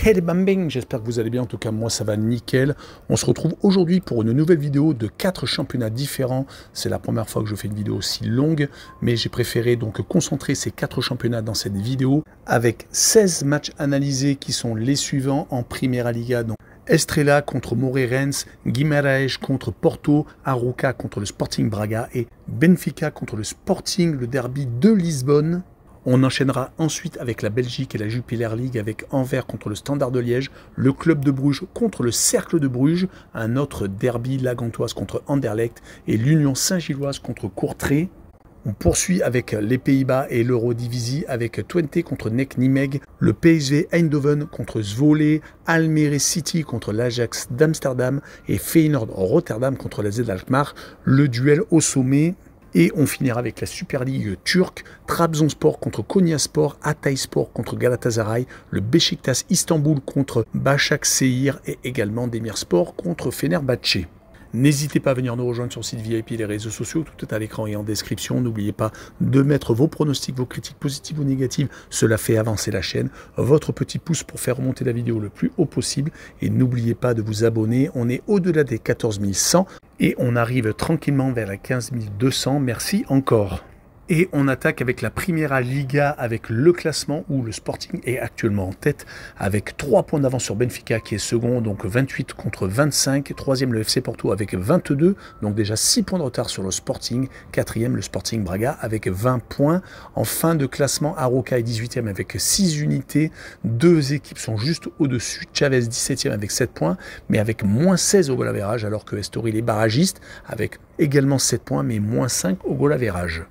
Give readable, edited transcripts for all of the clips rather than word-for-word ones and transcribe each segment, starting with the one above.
Hey les bambing, j'espère que vous allez bien, en tout cas moi ça va nickel. On se retrouve aujourd'hui pour une nouvelle vidéo de 4 championnats différents. C'est la première fois que je fais une vidéo aussi longue, mais j'ai préféré donc concentrer ces 4 championnats dans cette vidéo avec 16 matchs analysés qui sont les suivants en Primera Liga. Donc Estrela contre Moreirense, Guimarães contre Porto, Arouca contre le Sporting Braga et Benfica contre le Sporting, le derby de Lisbonne. On enchaînera ensuite avec la Belgique et la Jupiler League avec Anvers contre le Standard de Liège, le Club de Bruges contre le Cercle de Bruges, un autre derby lagantoise contre Anderlecht et l'Union Saint-Gilloise contre Courtrai. On poursuit avec les Pays-Bas et l'Eurodivisie avec Twente contre NEC Nijmegen, le PSV Eindhoven contre Zwolle, Almere City contre l'Ajax d'Amsterdam et Feyenoord Rotterdam contre la AZ Alkmaar, le duel au sommet. Et on finira avec la Super League turque, Trabzonspor contre Konyaspor, Hatayspor contre Galatasaray, le Beşiktaş Istanbul contre Başakşehir et également Demirspor contre Fenerbahçe. N'hésitez pas à venir nous rejoindre sur le site VIP et les réseaux sociaux, tout est à l'écran et en description. N'oubliez pas de mettre vos pronostics, vos critiques positives ou négatives, cela fait avancer la chaîne. Votre petit pouce pour faire remonter la vidéo le plus haut possible. Et n'oubliez pas de vous abonner, on est au-delà des 14 100 et on arrive tranquillement vers la 15 200. Merci encore. Et on attaque avec la Primera Liga, avec le classement où le Sporting est actuellement en tête, avec 3 points d'avance sur Benfica qui est second, donc 28 contre 25. Troisième le FC Porto avec 22, donc déjà 6 points de retard sur le Sporting. Quatrième le Sporting Braga avec 20 points. En fin de classement, Arouca est 18e avec 6 unités. Deux équipes sont juste au-dessus. Chavez 17e avec 7 points, mais avec moins 16 au goal average, alors que Estoril est barragiste avec également 7 points, mais moins 5 au goal average.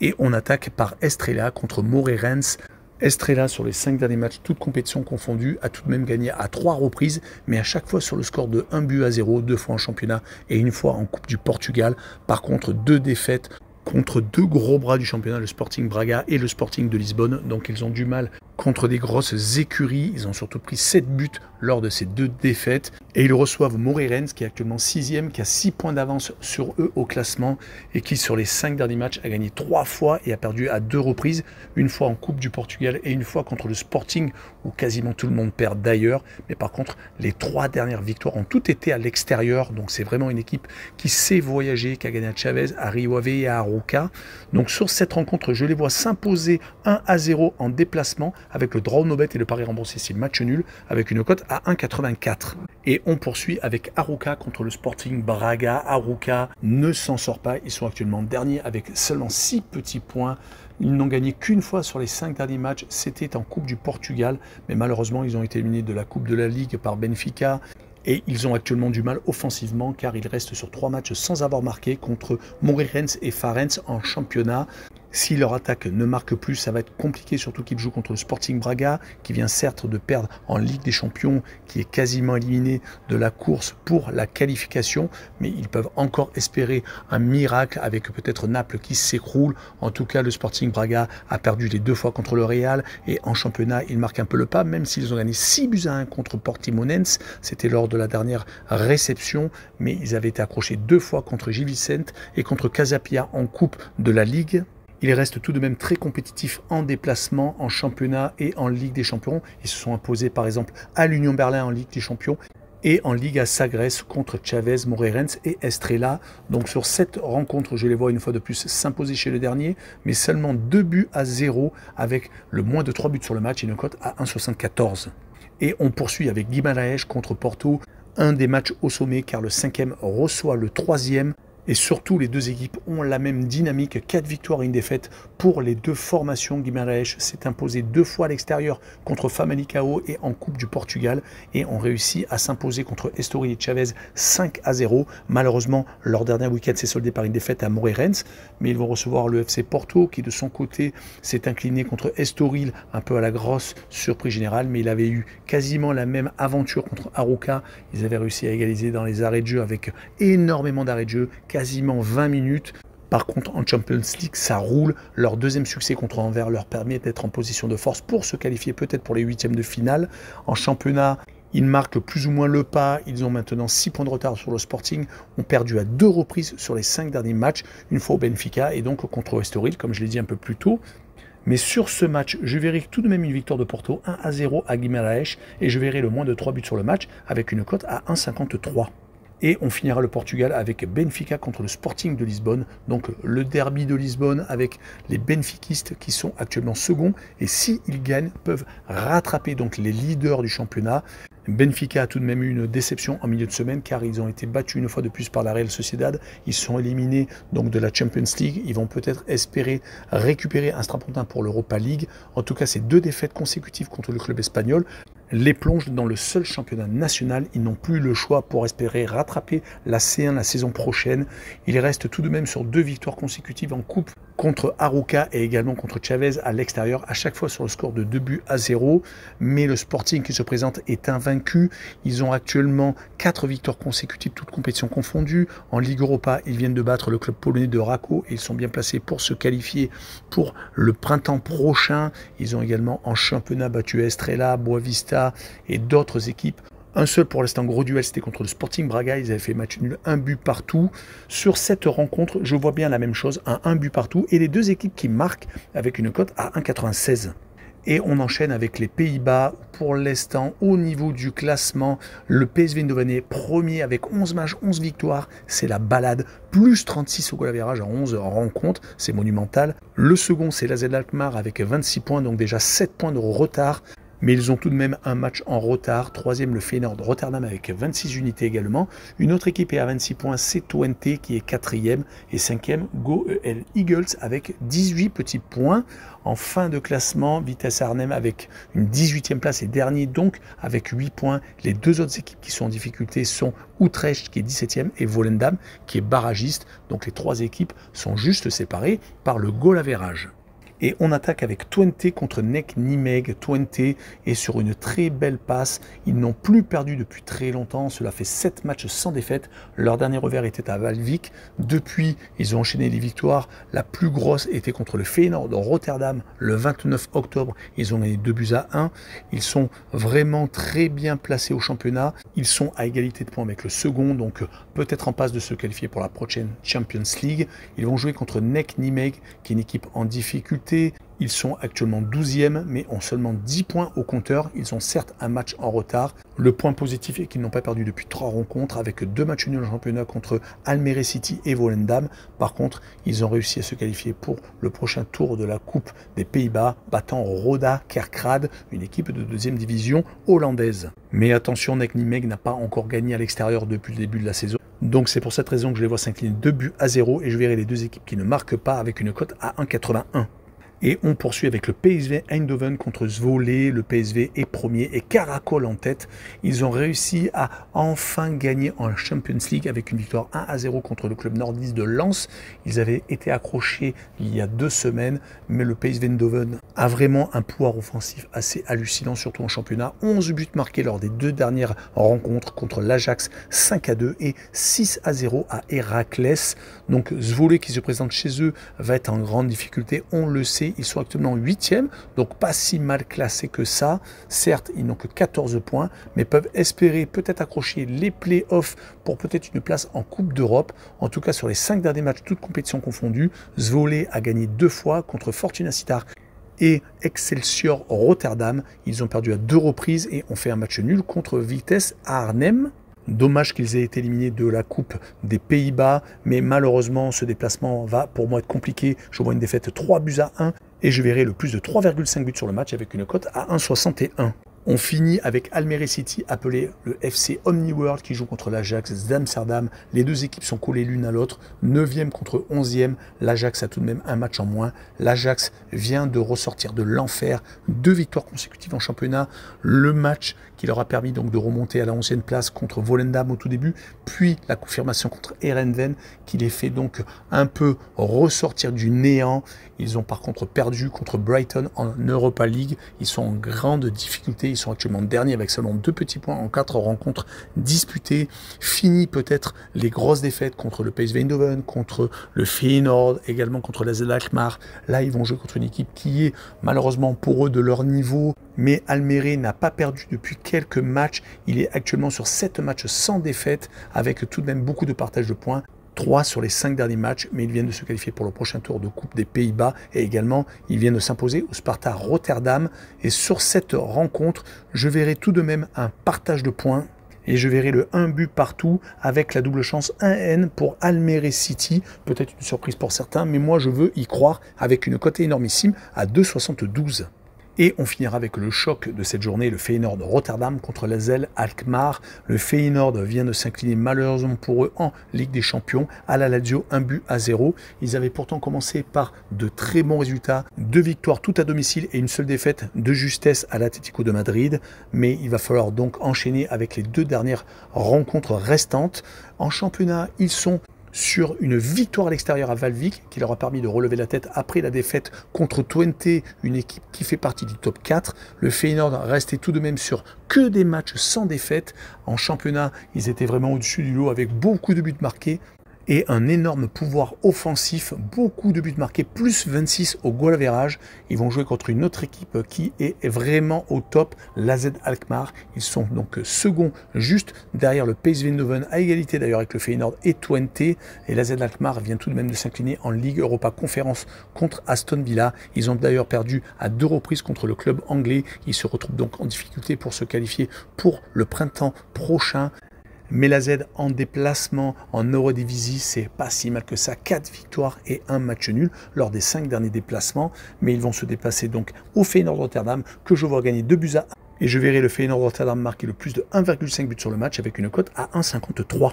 Et on attaque par Estrela contre Moreirense. Estrela, sur les 5 derniers matchs, toutes compétitions confondues, a tout de même gagné à 3 reprises, mais à chaque fois sur le score de 1-0, 2 fois en championnat et 1 fois en Coupe du Portugal. Par contre, 2 défaites contre 2 gros bras du championnat, le Sporting Braga et le Sporting de Lisbonne. Donc ils ont du mal contre des grosses écuries. Ils ont surtout pris 7 buts lors de ces 2 défaites. Et ils reçoivent Moreirense qui est actuellement 6e, qui a 6 points d'avance sur eux au classement et qui sur les 5 derniers matchs a gagné 3 fois et a perdu à 2 reprises. Une fois en Coupe du Portugal et une fois contre le Sporting où quasiment tout le monde perd d'ailleurs. Mais par contre, les 3 dernières victoires ont toutes été à l'extérieur. Donc c'est vraiment une équipe qui sait voyager, qui a gagné à Chavez, à Rio Ave et à Arouca. Donc sur cette rencontre, je les vois s'imposer 1-0 en déplacement avec le draw no bet et le pari remboursé si match nul avec une cote à 1,84. Et on poursuit avec Arouca contre le Sporting Braga. Arouca ne s'en sort pas, ils sont actuellement derniers avec seulement 6 petits points. Ils n'ont gagné qu'une fois sur les 5 derniers matchs, c'était en Coupe du Portugal, mais malheureusement ils ont été éliminés de la Coupe de la Ligue par Benfica. Et ils ont actuellement du mal offensivement car ils restent sur 3 matchs sans avoir marqué contre Moreirense et Farense en championnat. Si leur attaque ne marque plus, ça va être compliqué, surtout qu'ils jouent contre le Sporting Braga, qui vient certes de perdre en Ligue des Champions, qui est quasiment éliminé de la course pour la qualification, mais ils peuvent encore espérer un miracle avec peut-être Naples qui s'écroule. En tout cas, le Sporting Braga a perdu les 2 fois contre le Real, et en championnat, ils marquent un peu le pas, même s'ils ont gagné 6-1 contre Portimonense, c'était lors de la dernière réception, mais ils avaient été accrochés 2 fois contre Gil Vicente et contre Casapia en Coupe de la Ligue. Ils restent tout de même très compétitifs en déplacement, en championnat et en Ligue des Champions. Ils se sont imposés par exemple à l'Union Berlin en Ligue des Champions et en Liga Sagres contre Chavez, Moreirense et Estrela. Donc sur cette rencontre, je les vois une fois de plus s'imposer chez le dernier, mais seulement 2-0 avec le moins de 3 buts sur le match et une cote à 1,74. Et on poursuit avec Guimarães contre Porto, un des matchs au sommet car le 5e reçoit le 3e. Et surtout, les deux équipes ont la même dynamique, 4 victoires et 1 défaite pour les 2 formations. Guimarães s'est imposé 2 fois à l'extérieur contre Famalicão et en Coupe du Portugal et ont réussi à s'imposer contre Estoril et Chavez 5-0. Malheureusement, leur dernier week-end s'est soldé par une défaite à Moreirense, mais ils vont recevoir le FC Porto qui de son côté s'est incliné contre Estoril, un peu à la grosse surprise générale, mais il avait eu quasiment la même aventure contre Arouca. Ils avaient réussi à égaliser dans les arrêts de jeu avec énormément d'arrêts de jeu, quasiment 20 minutes. Par contre, en Champions League, ça roule. Leur 2e succès contre Anvers leur permet d'être en position de force pour se qualifier peut-être pour les 8e de finale. En championnat, ils marquent plus ou moins le pas. Ils ont maintenant 6 points de retard sur le Sporting. Ont perdu à 2 reprises sur les 5 derniers matchs. Une fois au Benfica et donc contre Estoril, comme je l'ai dit un peu plus tôt. Mais sur ce match, je verrai tout de même une victoire de Porto, 1-0 à Guimarães, et je verrai le moins de 3 buts sur le match avec une cote à 1,53. Et on finira le Portugal avec Benfica contre le Sporting de Lisbonne. Donc le derby de Lisbonne avec les benfiquistes qui sont actuellement seconds. Et s'ils gagnent, peuvent rattraper donc les leaders du championnat. Benfica a tout de même eu une déception en milieu de semaine car ils ont été battus une fois de plus par la Real Sociedad. Ils sont éliminés donc de la Champions League. Ils vont peut-être espérer récupérer un strapontin pour l'Europa League. En tout cas, ces 2 défaites consécutives contre le club espagnol les plongent dans le seul championnat national. Ils n'ont plus le choix pour espérer rattraper la C1 la saison prochaine. Ils restent tout de même sur 2 victoires consécutives en coupe contre Arouca et également contre Chavez à l'extérieur, à chaque fois sur le score de 2-0. Mais le Sporting qui se présente est invaincu. Ils ont actuellement 4 victoires consécutives, toutes compétitions confondues. En Ligue Europa, ils viennent de battre le club polonais de Raków et ils sont bien placés pour se qualifier pour le printemps prochain. Ils ont également en championnat battu Estrela, Boavista et d'autres équipes. Un seul pour l'instant gros duel, c'était contre le Sporting Braga. Ils avaient fait match nul, 1 but partout. Sur cette rencontre, je vois bien la même chose, un but partout. Et les 2 équipes qui marquent avec une cote à 1,96. Et on enchaîne avec les Pays-Bas. Pour l'instant, au niveau du classement, le PSV Eindhoven est premier avec 11 matchs, 11 victoires. C'est la balade. Plus 36 au goal average en 11 rencontres. C'est monumental. Le second, c'est l'AZ Alkmaar avec 26 points, donc déjà 7 points de retard. Mais ils ont tout de même un match en retard. Troisième, le Feyenoord Rotterdam avec 26 unités également. Une autre équipe est à 26 points, c'est Twente qui est 4e. Et 5e, Go Ahead Eagles avec 18 petits points. En fin de classement, Vitesse Arnhem avec une 18e place et dernier donc avec 8 points. Les 2 autres équipes qui sont en difficulté sont Utrecht qui est 17e et Volendam qui est barragiste. Donc les 3 équipes sont juste séparées par le goal average. Et on attaque avec Twente contre NEC Nijmegen. Twente est sur une très belle passe. Ils n'ont plus perdu depuis très longtemps. Cela fait 7 matchs sans défaite. Leur dernier revers était à Valvik. Depuis, ils ont enchaîné les victoires. La plus grosse était contre le Feyenoord de Rotterdam le 29 octobre. Ils ont gagné 2-1. Ils sont vraiment très bien placés au championnat. Ils sont à égalité de points avec le second, donc peut-être en passe de se qualifier pour la prochaine Champions League. Ils vont jouer contre NEC Nijmegen, qui est une équipe en difficulté. Ils sont actuellement 12e, mais ont seulement 10 points au compteur. Ils ont certes un match en retard. Le point positif est qu'ils n'ont pas perdu depuis 3 rencontres, avec 2 matchs nuls en championnat contre Almere City et Volendam. Par contre, ils ont réussi à se qualifier pour le prochain tour de la Coupe des Pays-Bas, battant Roda Kerkrade, une équipe de 2e division hollandaise. Mais attention, NEC Nijmegen n'a pas encore gagné à l'extérieur depuis le début de la saison. Donc c'est pour cette raison que je les vois s'incliner 2-0 et je verrai les 2 équipes qui ne marquent pas avec une cote à 1,81. Et on poursuit avec le PSV Eindhoven contre Zwolle. Le PSV est premier et caracole en tête. Ils ont réussi à enfin gagner en Champions League avec une victoire 1-0 contre le club nordiste de Lens. Ils avaient été accrochés il y a 2 semaines, mais le PSV Eindhoven a vraiment un pouvoir offensif assez hallucinant, surtout en championnat. 11 buts marqués lors des 2 dernières rencontres contre l'Ajax, 5-2 et 6-0 à Héraclès. Donc Zwolle qui se présente chez eux va être en grande difficulté, on le sait. Ils sont actuellement 8e, donc pas si mal classés que ça. Certes, ils n'ont que 14 points, mais peuvent espérer peut-être accrocher les playoffs pour peut-être une place en Coupe d'Europe. En tout cas, sur les 5 derniers matchs, toutes compétitions confondues, Zwolle a gagné 2 fois contre Fortuna Sittard et Excelsior Rotterdam. Ils ont perdu à 2 reprises et ont fait un match nul contre Vitesse Arnhem. Dommage qu'ils aient été éliminés de la Coupe des Pays-Bas, mais malheureusement, ce déplacement va pour moi être compliqué. Je vois une défaite 3-1 et je verrai le plus de 3,5 buts sur le match avec une cote à 1,61. On finit avec Almere City, appelé le FC Omniworld, qui joue contre l'Ajax d'Amsterdam. Les 2 équipes sont collées l'une à l'autre, 9e contre 11e. L'Ajax a tout de même un match en moins. L'Ajax vient de ressortir de l'enfer, 2 victoires consécutives en championnat. Le match qui leur a permis donc de remonter à la 11e place contre Volendam au tout début, puis la confirmation contre Heerenveen, qui les fait donc un peu ressortir du néant. Ils ont par contre perdu contre Brighton en Europa League. Ils sont en grande difficulté. Ils sont actuellement derniers avec seulement 2 petits points en 4 rencontres disputées. Fini peut-être les grosses défaites contre le PSV Eindhoven, contre le Feyenoord, également contre l'AZ Alkmaar. Là, ils vont jouer contre une équipe qui est malheureusement pour eux de leur niveau. Mais Almere n'a pas perdu depuis quelques matchs. Il est actuellement sur 7 matchs sans défaite, avec tout de même beaucoup de partage de points. 3 sur les 5 derniers matchs, mais ils viennent de se qualifier pour le prochain tour de Coupe des Pays-Bas et également ils viennent de s'imposer au Sparta Rotterdam. Et sur cette rencontre, je verrai tout de même un partage de points et je verrai le 1 but partout avec la double chance 1N pour Almere City. Peut-être une surprise pour certains, mais moi je veux y croire avec une cote énormissime à 2,72. Et on finira avec le choc de cette journée, le Feyenoord Rotterdam contre l'AZ Alkmaar. Le Feyenoord vient de s'incliner malheureusement pour eux en Ligue des Champions à la Lazio, 1-0. Ils avaient pourtant commencé par de très bons résultats, 2 victoires toutes à domicile et une seule défaite de justesse à l'Atlético de Madrid. Mais il va falloir donc enchaîner avec les 2 dernières rencontres restantes. En championnat, ils sont sur une victoire à l'extérieur à Valvik qui leur a permis de relever la tête après la défaite contre Twente, une équipe qui fait partie du top 4. Le Feyenoord restait tout de même sur que des matchs sans défaite. En championnat, ils étaient vraiment au-dessus du lot avec beaucoup de buts marqués et un énorme pouvoir offensif, beaucoup de buts marqués, plus 26 au goal average. Ils vont jouer contre une autre équipe qui est vraiment au top, l'AZ Alkmaar. Ils sont donc second juste derrière le PSV Eindhoven, à égalité d'ailleurs avec le Feyenoord et Twente. Et l'AZ Alkmaar vient tout de même de s'incliner en Ligue Europa Conférence contre Aston Villa. Ils ont d'ailleurs perdu à 2 reprises contre le club anglais. Ils se retrouvent donc en difficulté pour se qualifier pour le printemps prochain. Mais l'AZ en déplacement en Eurodivisie, c'est pas si mal que ça. 4 victoires et 1 match nul lors des 5 derniers déplacements. Mais ils vont se déplacer donc au Feyenoord Rotterdam que je vois gagner 2-1. Et je verrai le Feyenoord Rotterdam marquer le plus de 1,5 buts sur le match avec une cote à 1,53.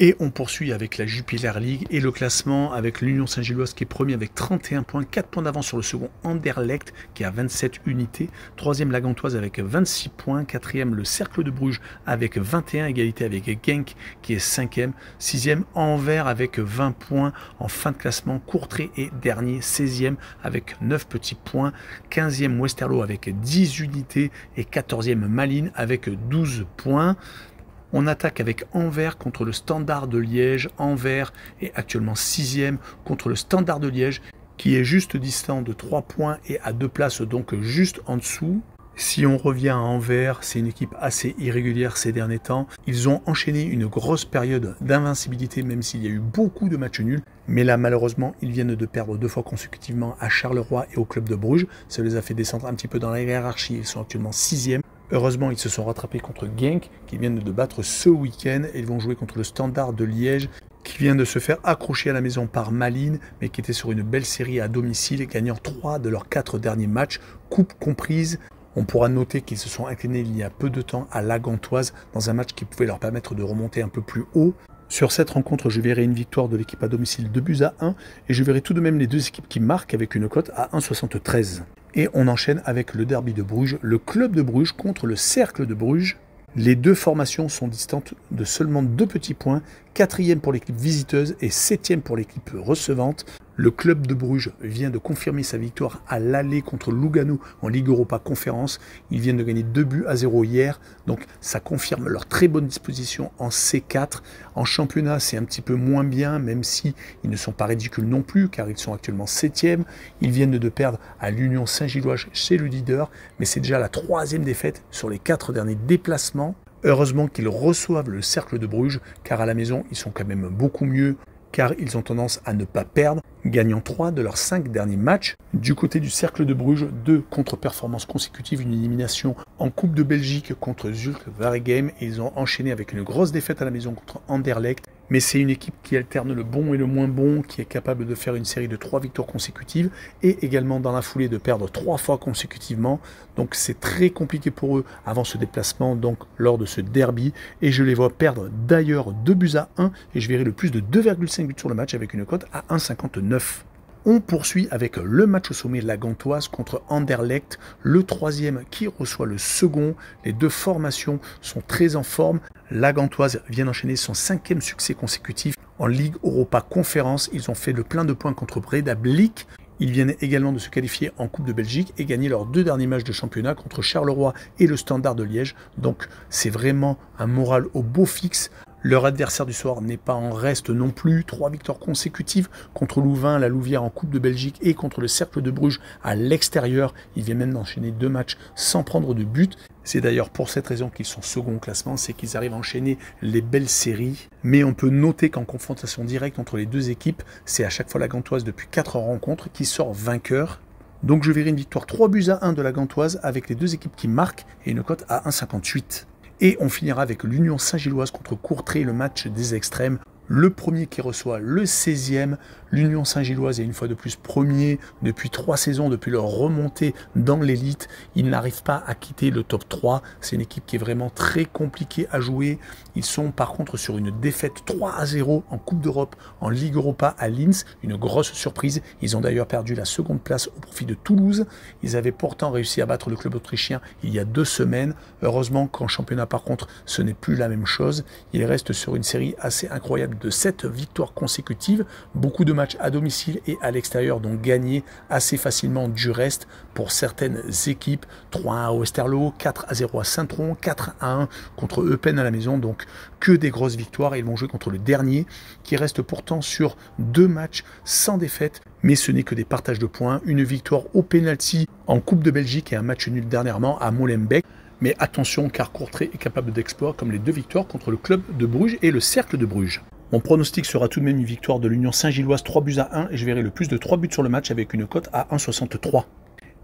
Et on poursuit avec la Jupiler League et le classement avec l'Union Saint-Gilloise qui est premier avec 31 points, 4 points d'avance sur le second Anderlecht qui a 27 unités, troisième la Gantoise avec 26 points, quatrième le Cercle de Bruges avec 21, égalité avec Genk qui est cinquième, sixième Anvers avec 20 points en fin de classement, Courtrai est dernier, 16e avec 9 petits points, 15e Westerlo avec 10 unités et 14e Malines avec 12 points. On attaque avec Anvers contre le Standard de Liège. Anvers est actuellement 6e contre le Standard de Liège qui est juste distant de 3 points et à 2 places donc juste en dessous. Si on revient à Anvers, c'est une équipe assez irrégulière ces derniers temps. Ils ont enchaîné une grosse période d'invincibilité même s'il y a eu beaucoup de matchs nuls. Mais là malheureusement ils viennent de perdre 2 fois consécutivement à Charleroi et au club de Bruges. Ça les a fait descendre un petit peu dans la hiérarchie. Ils sont actuellement 6e. Heureusement, ils se sont rattrapés contre Genk, qui viennent de battre ce week-end. Et ils vont jouer contre le Standard de Liège, qui vient de se faire accrocher à la maison par Malines, mais qui était sur une belle série à domicile, gagnant 3 de leurs 4 derniers matchs, coupe comprise. On pourra noter qu'ils se sont inclinés il y a peu de temps à la Gantoise, dans un match qui pouvait leur permettre de remonter un peu plus haut. Sur cette rencontre, je verrai une victoire de l'équipe à domicile 2-1, et je verrai tout de même les 2 équipes qui marquent avec une cote à 1,73. Et on enchaîne avec le derby de Bruges, le club de Bruges contre le Cercle de Bruges. Les 2 formations sont distantes de seulement 2 petits points, 4e pour l'équipe visiteuse et 7e pour l'équipe recevante. Le club de Bruges vient de confirmer sa victoire à l'aller contre Lugano en Ligue Europa Conférence. Ils viennent de gagner 2-0 hier, donc ça confirme leur très bonne disposition en C4. En championnat, c'est un petit peu moins bien, même si ils ne sont pas ridicules non plus, car ils sont actuellement 7e. Ils viennent de perdre à l'Union Saint-Gilloise chez le leader, mais c'est déjà la 3e défaite sur les 4 derniers déplacements. Heureusement qu'ils reçoivent le Cercle de Bruges, car à la maison, ils sont quand même beaucoup mieux, car ils ont tendance à ne pas perdre, gagnant 3 de leurs 5 derniers matchs. Du côté du Cercle de Bruges, 2 contre-performances consécutives, une élimination en Coupe de Belgique contre Zulte Waregem, et ils ont enchaîné avec une grosse défaite à la maison contre Anderlecht. Mais c'est une équipe qui alterne le bon et le moins bon, qui est capable de faire une série de 3 victoires consécutives et également dans la foulée de perdre 3 fois consécutivement. Donc c'est très compliqué pour eux avant ce déplacement, donc lors de ce derby. Et je les vois perdre d'ailleurs 2-1 et je verrai le plus de 2,5 buts sur le match avec une cote à 1,59. On poursuit avec le match au sommet, la Gantoise contre Anderlecht, le 3e qui reçoit le second. Les 2 formations sont très en forme. La Gantoise vient d'enchaîner son 5e succès consécutif en Ligue Europa Conférence. Ils ont fait le plein de points contre Breda Blik. Ils viennent également de se qualifier en Coupe de Belgique et gagner leurs 2 derniers matchs de championnat contre Charleroi et le Standard de Liège. Donc c'est vraiment un moral au beau fixe. Leur adversaire du soir n'est pas en reste non plus. 3 victoires consécutives contre Louvain, la Louvière en Coupe de Belgique et contre le Cercle de Bruges à l'extérieur. Ils viennent même d'enchaîner 2 matchs sans prendre de but. C'est d'ailleurs pour cette raison qu'ils sont second au classement, c'est qu'ils arrivent à enchaîner les belles séries. Mais on peut noter qu'en confrontation directe entre les deux équipes, c'est à chaque fois la Gantoise depuis 4 rencontres qui sort vainqueur. Donc je verrai une victoire 3-1 de la Gantoise avec les deux équipes qui marquent et une cote à 1,58. Et on finira avec l'Union Saint-Gilloise contre Courtrai, le match des extrêmes. Le premier qui reçoit le 16e. L'Union Saint-Gilloise est une fois de plus premier depuis 3 saisons, depuis leur remontée dans l'élite. Ils n'arrivent pas à quitter le top 3. C'est une équipe qui est vraiment très compliquée à jouer. Ils sont par contre sur une défaite 3-0 en Coupe d'Europe, en Ligue Europa à Linz. Une grosse surprise. Ils ont d'ailleurs perdu la seconde place au profit de Toulouse. Ils avaient pourtant réussi à battre le club autrichien il y a 2 semaines. Heureusement qu'en championnat par contre, ce n'est plus la même chose. Ils restent sur une série assez incroyable de 7 victoires consécutives, beaucoup de matchs à domicile et à l'extérieur, donc gagnés assez facilement du reste pour certaines équipes. 3-1 à Westerlo, 4-0 à Saint-Tron, 4-1 contre Eupen à la maison, donc que des grosses victoires. Ils vont jouer contre le dernier qui reste pourtant sur 2 matchs sans défaite, mais ce n'est que des partages de points, une victoire au pénalty en Coupe de Belgique et un match nul dernièrement à Molenbeek. Mais attention car Courtrai est capable d'exploits comme les 2 victoires contre le club de Bruges et le Cercle de Bruges. Mon pronostic sera tout de même une victoire de l'Union Saint-Gilloise 3-1 et je verrai le plus de 3 buts sur le match avec une cote à 1,63.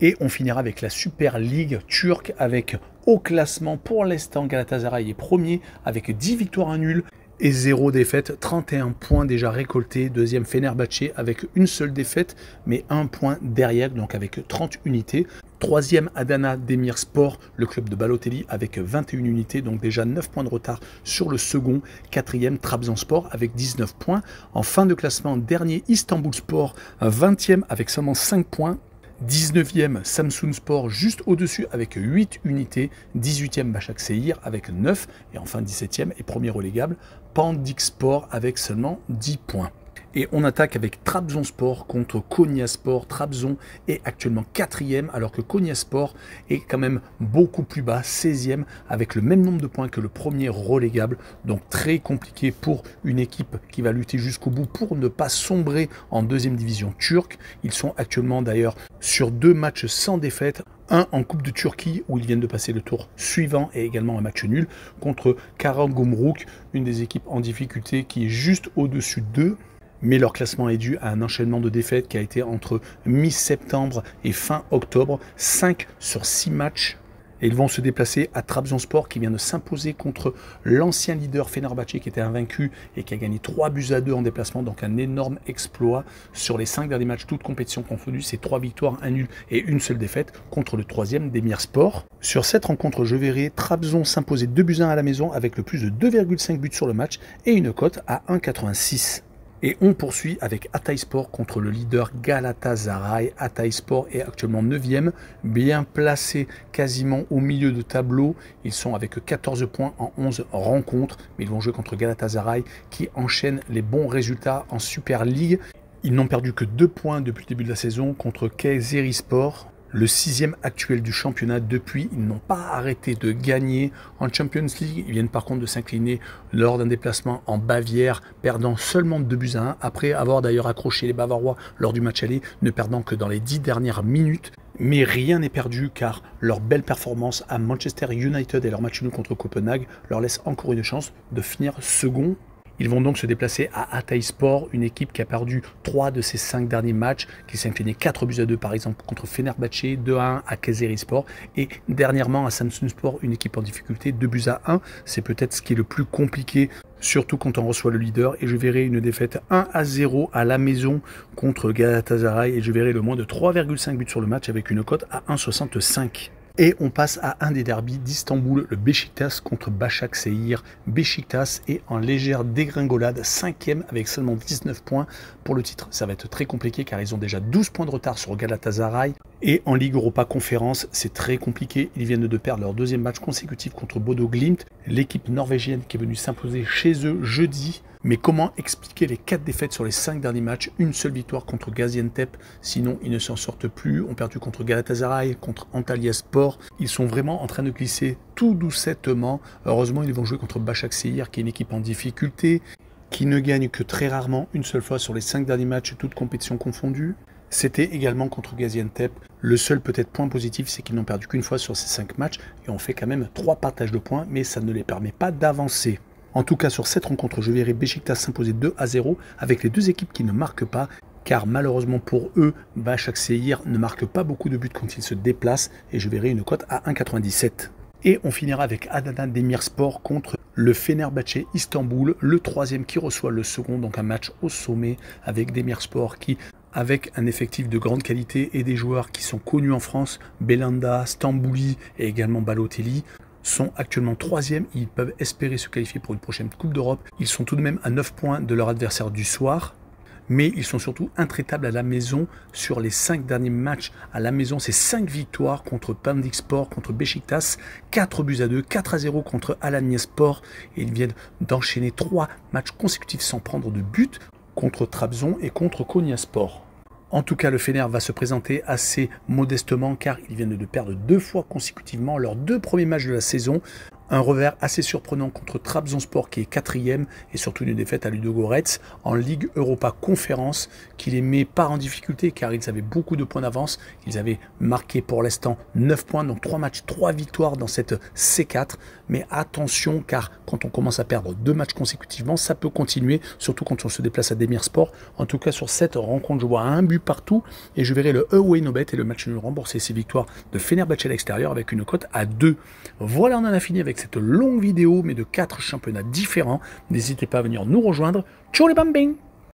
Et on finira avec la Super League turque avec au classement pour l'instant Galatasaray est premier avec 10 victoires, 1 nul et 0 défaite, 31 points déjà récoltés. Deuxième Fenerbahçe avec une seule défaite mais 1 point derrière, donc avec 30 unités. Troisième Adana Demirspor, le club de Balotelli avec 21 unités, donc déjà 9 points de retard sur le second. Quatrième Trabzonspor avec 19 points. En fin de classement, dernier Istanbulspor, 20e avec seulement 5 points. 19e Samsunspor juste au-dessus avec 8 unités, 18e Başakşehir avec 9 et enfin 17e et premier relégable Pandikspor avec seulement 10 points. Et on attaque avec Trabzonspor contre Konyaspor. Trabzon est actuellement 4e alors que Konyaspor est quand même beaucoup plus bas, 16e avec le même nombre de points que le premier relégable. Donc très compliqué pour une équipe qui va lutter jusqu'au bout pour ne pas sombrer en deuxième division turque. Ils sont actuellement d'ailleurs sur 2 matchs sans défaite. Un en Coupe de Turquie où ils viennent de passer le tour suivant et également un match nul contre Karagümrük, une des équipes en difficulté qui est juste au-dessus d'eux. Mais leur classement est dû à un enchaînement de défaites qui a été entre mi-septembre et fin octobre, 5 sur 6 matchs. Et ils vont se déplacer à Trabzonspor qui vient de s'imposer contre l'ancien leader Fenerbahçe qui était invaincu et qui a gagné 3-2 en déplacement, donc un énorme exploit. Sur les 5 derniers matchs, toutes compétitions confondues, c'est 3 victoires, 1 nul et une seule défaite contre le troisième Demirspor. Sur cette rencontre, je verrai Trabzon s'imposer 2-1 à la maison avec le plus de 2,5 buts sur le match et une cote à 1,86. Et on poursuit avec Hatayspor contre le leader Galatasaray. Hatayspor est actuellement 9e, bien placé quasiment au milieu de tableau. Ils sont avec 14 points en 11 rencontres, mais ils vont jouer contre Galatasaray qui enchaîne les bons résultats en Super League. Ils n'ont perdu que 2 points depuis le début de la saison contre Kayserispor, le 6e actuel du championnat. Depuis, ils n'ont pas arrêté de gagner en Champions League. Ils viennent par contre de s'incliner lors d'un déplacement en Bavière, perdant seulement 2-1, après avoir d'ailleurs accroché les Bavarois lors du match aller, ne perdant que dans les 10 dernières minutes. Mais rien n'est perdu car leur belle performance à Manchester United et leur match nul contre Copenhague leur laisse encore une chance de finir second. Ils vont donc se déplacer à Hatayspor, une équipe qui a perdu 3 de ses 5 derniers matchs, qui s'est incliné 4-2 par exemple contre Fenerbahçe, 2-1 à Kayserispor et dernièrement à Samsunspor, une équipe en difficulté, 2-1. C'est peut-être ce qui est le plus compliqué, surtout quand on reçoit le leader. Et je verrai une défaite 1-0 à la maison contre Galatasaray et je verrai le moins de 3,5 buts sur le match avec une cote à 1,65. Et on passe à un des derbys d'Istanbul, le Beşiktaş contre Başakşehir. Beşiktaş est en légère dégringolade, 5e avec seulement 19 points. Pour le titre, ça va être très compliqué car ils ont déjà 12 points de retard sur Galatasaray. Et en Ligue Europa Conférence, c'est très compliqué. Ils viennent de perdre leur 2e match consécutif contre Bodo Glimt, l'équipe norvégienne qui est venue s'imposer chez eux jeudi. Mais comment expliquer les 4 défaites sur les 5 derniers matchs? Une seule victoire contre Gaziantep, sinon ils ne s'en sortent plus. On perdu contre Galatasaray, contre Antalyaspor, Sport. Ils sont vraiment en train de glisser tout doucettement. Heureusement, ils vont jouer contre Başakşehir, qui est une équipe en difficulté, qui ne gagne que très rarement, une seule fois sur les 5 derniers matchs, toutes compétitions confondues. C'était également contre Gaziantep. Le seul peut-être point positif, c'est qu'ils n'ont perdu qu'une fois sur ces 5 matchs et ont fait quand même 3 partages de points, mais ça ne les permet pas d'avancer. En tout cas, sur cette rencontre, je verrai Beşiktaş s'imposer 2-0 avec les deux équipes qui ne marquent pas, car malheureusement pour eux, Başakşehir ne marque pas beaucoup de buts quand ils se déplacent et je verrai une cote à 1,97. Et on finira avec Adana Demirspor contre le Fenerbahçe Istanbul, le troisième qui reçoit le second, donc un match au sommet avec Demirspor qui, avec un effectif de grande qualité et des joueurs qui sont connus en France, Belhanda, Stambouli et également Balotelli, sont actuellement troisième. Ils peuvent espérer se qualifier pour une prochaine Coupe d'Europe. Ils sont tout de même à 9 points de leur adversaire du soir. Mais ils sont surtout intraitables à la maison. Sur les 5 derniers matchs à la maison, c'est 5 victoires contre Pendikspor, contre Beşiktaş, 4-2, 4-0 contre Alanyaspor. Et ils viennent d'enchaîner 3 matchs consécutifs sans prendre de but contre Trabzon et contre Konyaspor. En tout cas, le Fener va se présenter assez modestement car ils viennent de perdre 2 fois consécutivement leurs 2 premiers matchs de la saison. Un revers assez surprenant contre Trabzonspor qui est 4e et surtout une défaite à Ludogorets en Ligue Europa Conférence qui les met pas en difficulté car ils avaient beaucoup de points d'avance. Ils avaient marqué pour l'instant 9 points, donc 3 matchs, 3 victoires dans cette C4. Mais attention car quand on commence à perdre 2 matchs consécutivement, ça peut continuer, surtout quand on se déplace à Demirspor. En tout cas, sur cette rencontre, je vois un but partout et je verrai le away no bet et le match nul rembourser ses victoires de Fenerbahçe à l'extérieur avec une cote à 2. Voilà, on en a fini avec cette longue vidéo, mais de 4 championnats différents. N'hésitez pas à venir nous rejoindre. Ciao les bambins!